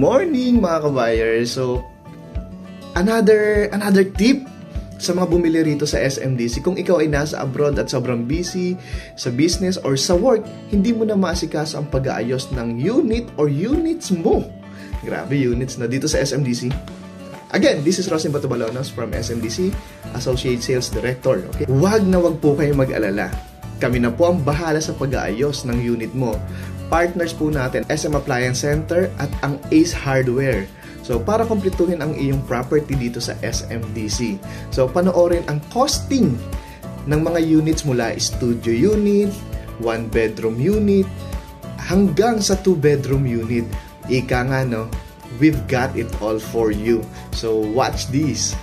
Morning mga kabayers. So another tip sa mga bumili rito sa SMDC. Kung ikaw ay nasa abroad at sobrang busy sa business or sa work, hindi mo na maasikaso ang pag-aayos ng unit or units mo. Grabe, units na dito sa SMDC. Again, this is Rosin Batubalonos from SMDC, Associate Sales Director. Okay? Wag po kayong mag-alala. Kami na po ang bahala sa pag-aayos ng unit mo. Partners po natin, SM Appliance Center at ang Ace Hardware. So, para kumpletuhin ang iyong property dito sa SMDC. So, panoorin ang costing ng mga units mula studio unit, 1-bedroom unit, hanggang sa 2-bedroom unit. Ika nga, no? We've got it all for you. So, watch this.